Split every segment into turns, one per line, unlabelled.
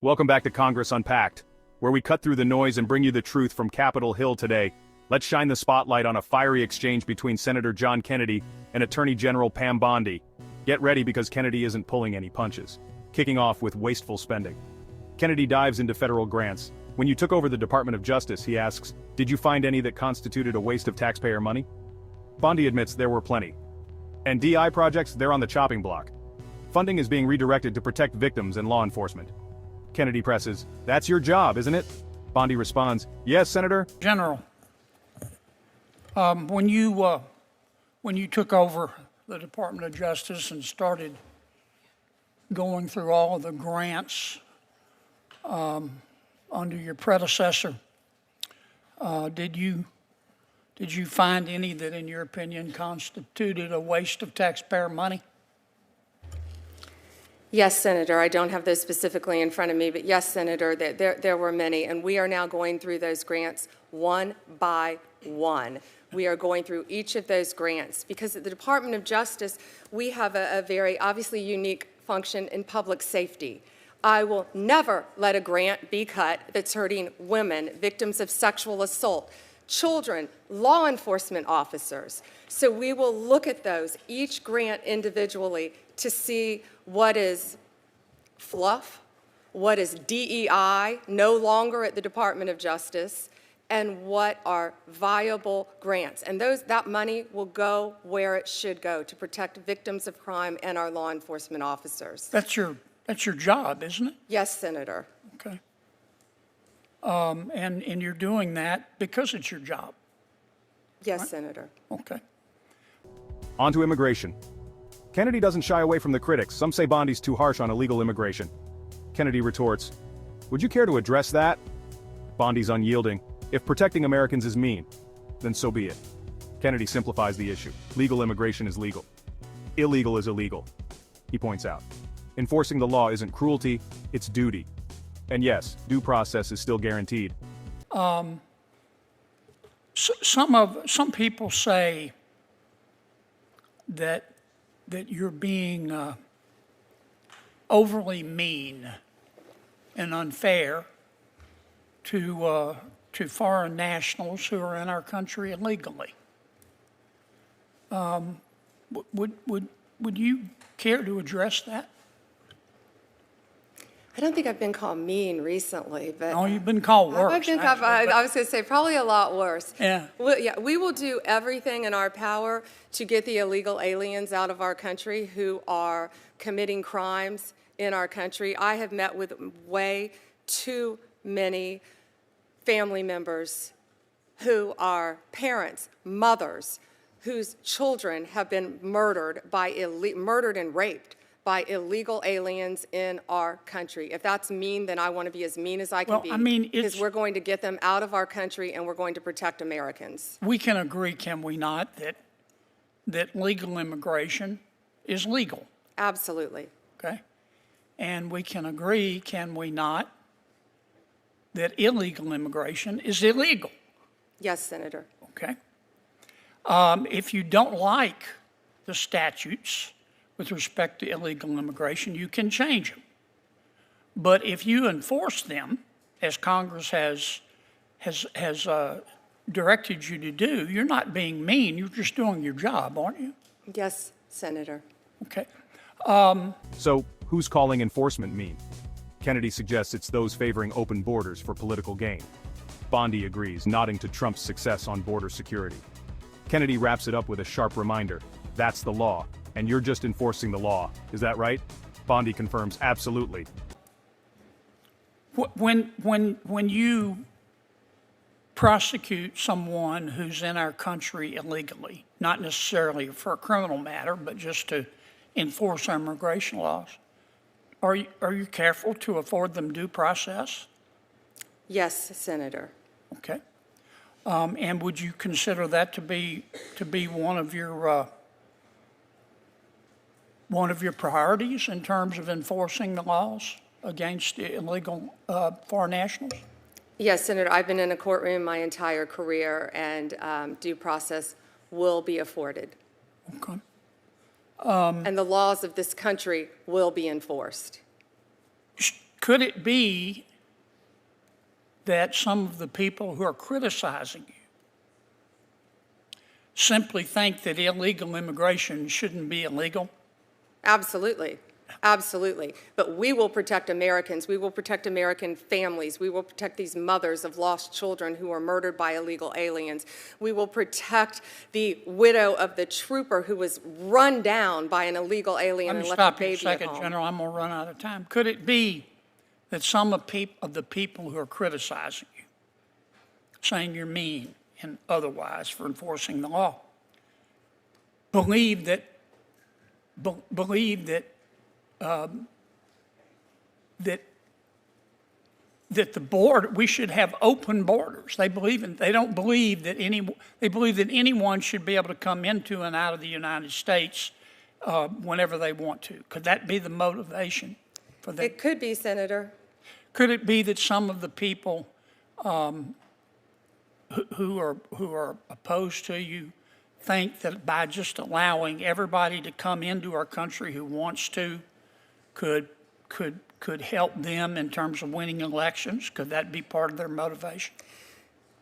Welcome back to Congress Unpacked, where we cut through the noise and bring you the truth from Capitol Hill today. Let's shine the spotlight on a fiery exchange between Senator John Kennedy and Attorney General Pam Bondi. Get ready because Kennedy isn't pulling any punches. Kicking off with wasteful spending. Kennedy dives into federal grants. When you took over the Department of Justice, he asks, did you find any that constituted a waste of taxpayer money? Bondi admits there were plenty. And DI projects, they're on the chopping block. Funding is being redirected to protect victims and law enforcement. Kennedy presses, that's your job, isn't it? Bondi responds, yes, Senator.
General, when you took over the Department of Justice and started going through all of the grants under your predecessor, did you find any that, in your opinion, constituted a waste of taxpayer money?
Yes, Senator. I don't have those specifically in front of me, but yes, Senator, there were many, and we are now going through those grants one by one. We are going through each of those grants because at the Department of Justice, we have a very obviously unique function in public safety. I will never let a grant be cut that's hurting women, victims of sexual assault, children, law enforcement officers. So we will look at those, each grant individually, to see what is fluff, what is DEI, no longer at the Department of Justice, and what are viable grants. And that money will go where it should go, to protect victims of crime and our law enforcement officers.
That's your job, isn't it?
Yes, Senator.
Okay. And you're doing that because it's your job.
Yes,
right?
Senator.
Okay.
On to immigration. Kennedy doesn't shy away from the critics. Some say Bondi's too harsh on illegal immigration. Kennedy retorts, would you care to address that? Bondi's unyielding. If protecting Americans is mean, then so be it. Kennedy simplifies the issue. Legal immigration is legal. Illegal is illegal, he points out. Enforcing the law isn't cruelty, it's duty. And yes, due process is still guaranteed.
Some people say that you're being overly mean and unfair to foreign nationals who are in our country illegally. Would you care to address that?
I don't think I've been called mean recently, but
No, you've been called worse.
I was going to say probably a lot worse.
Yeah.
We will do everything in our power to get the illegal aliens out of our country who are committing crimes in our country. I have met with way too many family members who are parents, mothers, whose children have been murdered and raped by illegal aliens in our country. If that's mean, then I want to be as mean as I can be. Because we're going to get them out of our country and we're going to protect Americans.
We can agree, can we not, that legal immigration is legal?
Absolutely.
Okay. And we can agree, can we not, that illegal immigration is illegal?
Yes, Senator.
Okay. If you don't like the statutes with respect to illegal immigration, you can change them. But if you enforce them, as Congress has directed you to do, you're not being mean, you're just doing your job, aren't you?
Yes, Senator.
Okay.
So, who's calling enforcement mean? Kennedy suggests it's those favoring open borders for political gain. Bondi agrees, nodding to Trump's success on border security. Kennedy wraps it up with a sharp reminder, that's the law, and you're just enforcing the law. Is that right? Bondi confirms, absolutely.
When you prosecute someone who's in our country illegally, not necessarily for a criminal matter, but just to enforce our immigration laws, are you careful to afford them due process?
Yes, Senator.
Okay. And would you consider that to be one of your priorities in terms of enforcing the laws against illegal foreign nationals?
Yes, Senator. I've been in a courtroom my entire career, and due process will be afforded.
Okay.
And the laws of this country will be enforced.
Could it be that some of the people who are criticizing you simply think that illegal immigration shouldn't be illegal?
Absolutely. Absolutely. But we will protect Americans. We will protect American families. We will protect these mothers of lost children who are murdered by illegal aliens. We will protect the widow of the trooper who was run down by an illegal alien and left a baby at home.
Let me stop you a second, General. I'm going to run out of time. Could it be that some of the people who are criticizing you, saying you're mean and otherwise for enforcing the law, believe that the board, we should have open borders. They believe that anyone should be able to come into and out of the United States whenever they want to. Could that be the motivation for that?
It could be, Senator.
Could it be that some of the people who are opposed to you think that by just allowing everybody to come into our country who wants to could help them in terms of winning elections? Could that be part of their motivation?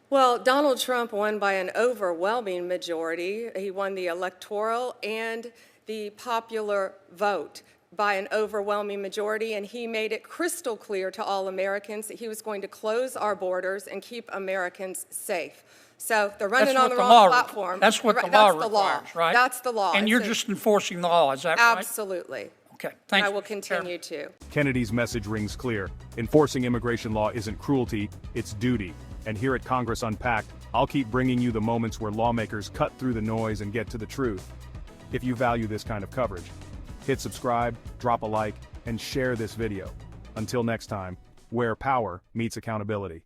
Well, Donald Trump won by an overwhelming majority. He won the electoral and the popular vote by an overwhelming majority, and he made it crystal clear to all Americans that he was going to close our borders and keep Americans safe. So they're running on the wrong platform.
That's what the law requires, right?
That's the law.
And you're just enforcing the law, is that right?
Absolutely.
Okay, thank you.
I will continue to.
Kennedy's message rings clear. Enforcing immigration law isn't cruelty, it's duty. And here at Congress Unpacked, I'll keep bringing you the moments where lawmakers cut through the noise and get to the truth. If you value this kind of coverage, hit subscribe, drop a like, and share this video. Until next time, where power meets accountability.